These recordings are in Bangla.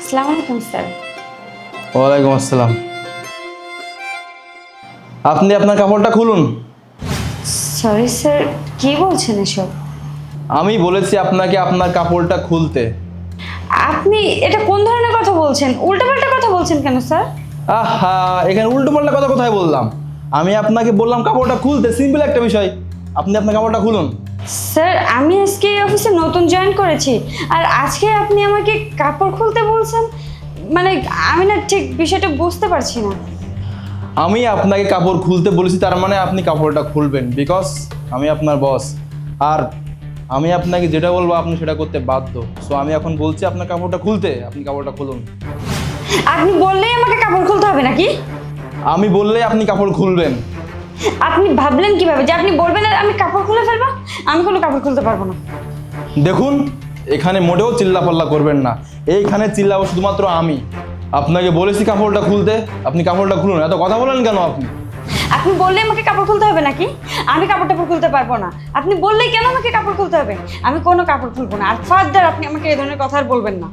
আসসালামু আলাইকুম স্যার। ওয়ালাইকুম আসসালাম। আপনি আপনার কাপড়টা খুলুন। সরি স্যার, কি বলছেন এসব? আমি বলেছি আপনাকে আপনার কাপড়টা খুলতে। আপনি এটা কোন ধরনের কথা বলছেন? উল্টাপাল্টা কথা বলছেন কেন স্যার? আহা, এখানে উল্টো পাল্টা কথা কোথায় বললাম? আমি আপনাকে বললাম কাপড়টা খুলতে, সিম্পল একটা বিষয়। আপনি আপনার কাপড়টা খুলুন। স্যার, আমি আজকে এই অফিসে নতুন জয়েন করেছি, আর আজকে আপনি আমাকে কাপড় খুলতে বলছেন? মানে আমি না ঠিক বিষয়টা বুঝতে পারছি না। আমি আপনাকে কাপড় খুলতে বলেছি, তার মানে আপনি কাপড়টা খুলবেন, বিকজ আমি আপনার বস। আর আমি আপনাকে যেটা বলবো আপনি সেটা করতে বাধ্য। সো আমি এখন বলছি আপনার কাপড়টা খুলতে, আপনি কাপড়টা খুলুন। আপনি বললেই আমাকে কাপড় খুলতে হবে নাকি? আমি বললেই আপনি কাপড় খুলবেন। আপনি ভাবলেন কিভাবে যে আপনি বলবেন আর আমি কাপড় খুলে ফেলবো? আমি কোনো কাপড় খুলতে পারবো না। দেখুন, এখানে মোটেও চিল্লাপাল্লা করবেন না। এইখানে চিল্লাবো শুধুমাত্র আমি। আপনাকে বলেছি কাপড়টা খুলতে, আপনি কাপড়টা খুলুন। এত কথা বলেন কেন আপনি? আপনি বললে আমাকে কাপড় খুলতে হবে নাকি? আমি কাপড় টাপড় খুলতে পারবো না। আপনি বললেই কেন আমাকে কাপড় খুলতে হবে? আমি কোনো কাপড় খুলবো না। আর ফার্দার আপনি আমাকে এই ধরনের কথা আর বলবেন না।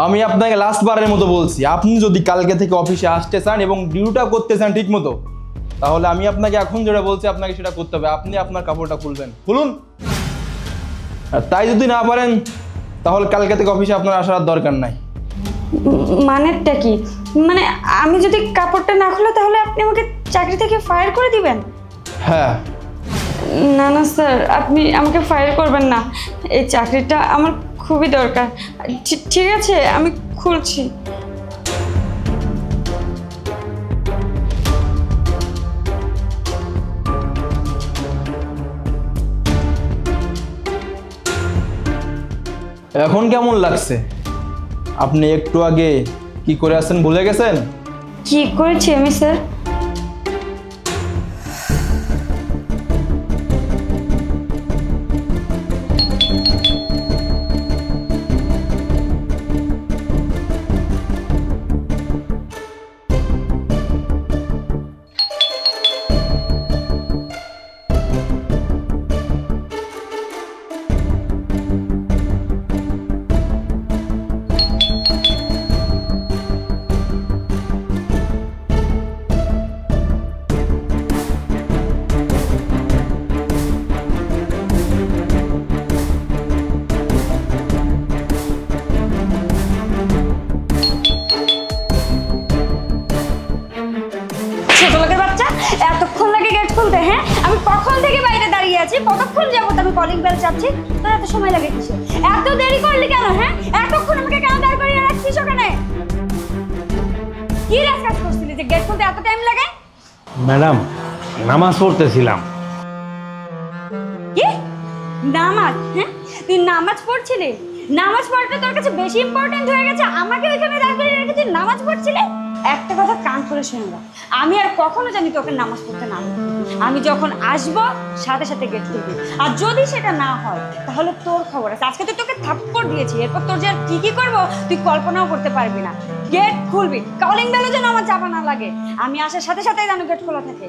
আমি আপনাকে লাস্ট বারের মতো বলছি, আপনি যদি কালকে থেকে অফিসে আসতে চান এবং ডিউটিটা করতে চান ঠিক মতো, তাহলে আমি আপনাকে এখন যেটা বলছি আপনাকে সেটা করতে হবে। আপনি আপনার কাপড়টা খুলবেন, খুলুন। আর তাই যদি না পারেন তাহলে কালকে থেকে অফিসে আপনার আসার আর দরকার নাই। মানেরটা কি? মানে আমি যদি কাপড়টা না খুলে তাহলে আপনি আমাকে চাকরি থেকে ফায়ার করে দিবেন? হ্যাঁ। না না স্যার, আপনি আমাকে ফায়ার করবেন না। এই চাকরিটা আমার খুবই দরকার। ঠিক আছে, আমি খুলছি। এখন কেমন লাগছে? আপনি একটু আগে কি করে আসছেন ভুলে গেছেন? কি করেছি আমি স্যার? ছোট লোকের বাচ্চা, এতক্ষণ লাগে গেট খুলতে? হ্যাঁ, আমি কখন থেকে বাইরে দাঁড়িয়ে আছি, কতক্ষণ যাবত আমি কলিং বেল চাপছি, তোর এত সময় লাগে কিসে? এত দেরি করলি কেন? হ্যাঁ, এতক্ষণ আমাকে কেন দাঁড় করিয়ে রাখছিস ওখানে? কি কাজ করছিলি যে গেট খুলতে এত টাইম লাগে? ম্যাডাম, নামাজ পড়তেছিলাম। কি নামাজ? হ্যাঁ, তুই নামাজ পড়ছিলি? নামাজ পড়াটা তোর কাছে বেশি ইম্পর্টেন্ট হয়ে গেছে আমাকে ওইখানে দাঁড় করিয়ে রেখে তুই নামাজ পড়ছিলি? একটা কথা কান করে শুনে নাও, আমি আর কখনো জানি তোকে নামাজ পড়তে না বলবো। আমি যখন আসবো সাথে সাথে গেট খুলবি, আর যদি সেটা না হয় তাহলে তোর খবর আছে। আজকে তো তোকে থাপ্পড় দিয়েছি, এরপর তোর যে আর কি করবো তুই কল্পনাও করতে পারবি না। গেট খুলবি, কলিং বেলও যেন আমার চাপা না লাগে। আমি আসার সাথে সাথে যেন গেট খোলা থাকে।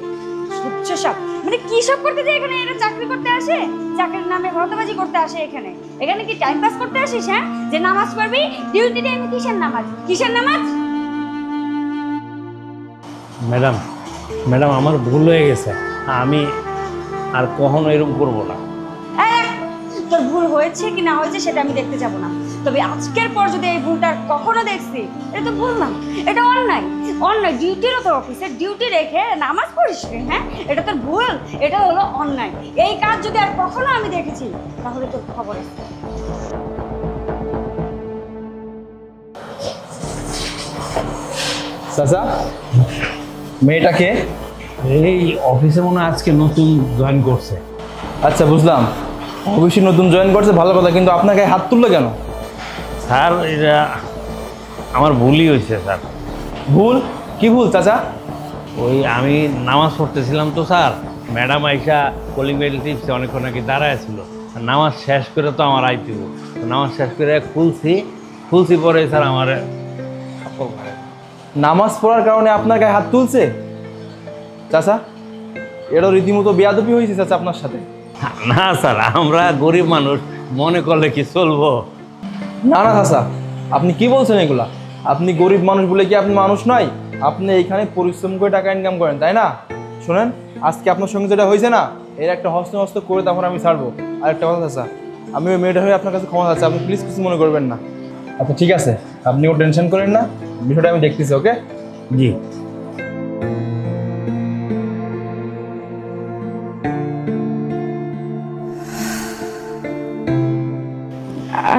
সূচ্ছ সব মানে কি সব করতে যে এখানে? এরা চাকরি করতে আসে, চাকরির নামে ভরতবাজি করতে আসে এখানে। এখানে কি টাইম পাস করতে আসিস? হ্যাঁ, যে নামাজ পড়বি ডিউটি টাইমে? কিসের নামাজ, কিসের নামাজ? ম্যাডাম, ম্যাডাম আমার ভুল হয়ে গেছে। আমি আর কখনো এরকম করবো না। তোর ভুল হয়েছে কি না হয়েছে সেটা আমি দেখতে যাব না, তবে আজকের পর যদি এই ভুলটা কখনো দেখছি, এটা তো ভুল না, এটা অন্যায়। অন্যায়, ডিউটিরও তোর অফিসে ডিউটি রেখে নামাজ পড়িস? হ্যাঁ, এটা তোর ভুল, এটা হলো অন্যায়। এই কাজ যদি আর কখনো আমি দেখেছি তাহলে তোর খবর আছে। চাচা, মেয়েটাকে এই অফিসে মনে হয় আজকে নতুন জয়েন করছে। আচ্ছা, বুঝলাম, অবশ্যই নতুন জয়েন করছে, ভালো কথা, কিন্তু আপনাকে হাত তুললো কেন? স্যার, এটা আমার ভুলই হয়েছে স্যার। ভুল? কি ভুল চাচা? ওই আমি নামাজ পড়তেছিলাম তো স্যার, ম্যাডাম আইসা কলিং বেল টিপসে অনেকক্ষণ নাকি দাঁড়ায় ছিল। নামাজ শেষ করে তো আমার আইতেব, নামাজ শেষ করে খুলছি পরে স্যার আমার নামাজ পড়ার কারণে আপনার গায়ে হাত তুলছে? চাচা, এটা রীতিমতো বেয়াদবি হয়েছে চাচা আপনার সাথে। না স্যার, আমরা গরিব মানুষ, মনে করলে কি চলবো? না না চাচা, আপনি কি বলছেন এগুলা? আপনি গরিব মানুষ বলে কি আপনি মানুষ নয়? আপনি এইখানে পরিশ্রম করে টাকা ইনকাম করেন, তাই না? শোনেন, আজকে আপনার সঙ্গে যেটা হয়েছে না, এর একটা হস্ত করে তারপর আমি ছাড়বো। আর একটা কথা চাচা, আমি ওই মেয়েটা হয়ে আপনার কাছে ক্ষমা চাচ্ছি, আপনি প্লিজ কিছু মনে করবেন না। আচ্ছা ঠিক আছে, আপনিও টেনশন করেন না, বিষয়টা আমি দেখতেছি। ওকে? জি।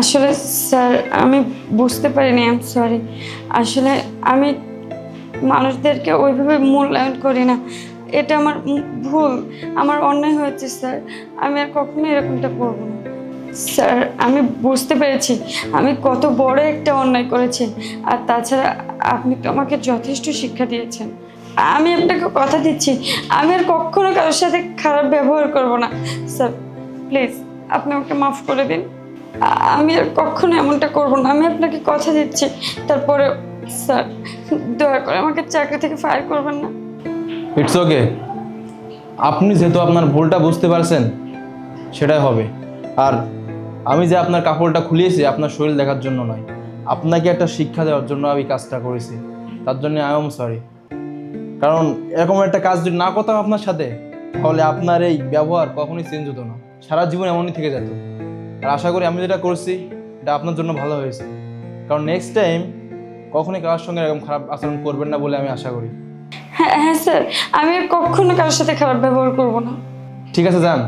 আসলে স্যার আমি বুঝতে পারিনি, আই এম সরি। আসলে আমি মানুষদেরকে ওইভাবে মূল্যায়ন করি না, এটা আমার ভুল, আমার অন্যায় হয়েছে স্যার। আমি আর কখনো এরকমটা করব না স্যার। আমি বুঝতে পেরেছি আমি কত বড় একটা অন্যায় করেছি, আর তাছাড়া আপনি তো আমাকে যথেষ্ট শিক্ষা দিয়েছেন। আমি আপনাকে কথা দিচ্ছি আমি আর কখনো কারোর সাথে খারাপ ব্যবহার করব না স্যার। প্লিজ আপনি আমাকে মাফ করে দিন, আমি আর কখনো এমনটা করব না, আমি আপনাকে কথা দিচ্ছি। তারপরে স্যার দয়া করে আমাকে চাকরি থেকে ফায়ার করবেন না। ইটস ওকে, আপনি যেহেতু আপনার ভুলটা বুঝতে পারছেন সেটাই হবে। আর আমি যে আপনার কাপড়টা খুলিয়েছি আপনার শরীর দেখার জন্য নয়, আপনাকে একটা শিক্ষা দেওয়ার জন্য আমি কাজটা করেছি, তার জন্য আই এম সরি। কারণ এরকম একটা কাজ যদি না করতাম আপনার সাথে, তাহলে আপনার এই ব্যবহার কখনোই চেঞ্জ হতো না, সারা জীবন এমনই থেকে যেত। আর আশা করি আমি যেটা করছি এটা আপনার জন্য ভালো হয়েছে, কারণ নেক্সট টাইম কখনোই কারোর সঙ্গে এরকম খারাপ আচরণ করবেন না বলে আমি আশা করি। হ্যাঁ হ্যাঁ স্যার, আমি আর কখনো কারোর সাথে খারাপ ব্যবহার করব না। ঠিক আছে যান,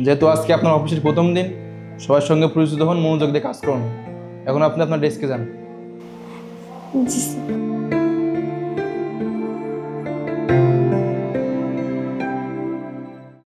যেহেতু আজকে আপনার অফিসের প্রথম দিন, সবার সঙ্গে পরিচিত হন, মনোযোগ দিয়ে কাজ করুন। এখন আপনি আপনার ডেস্কে যান। জি স্যার।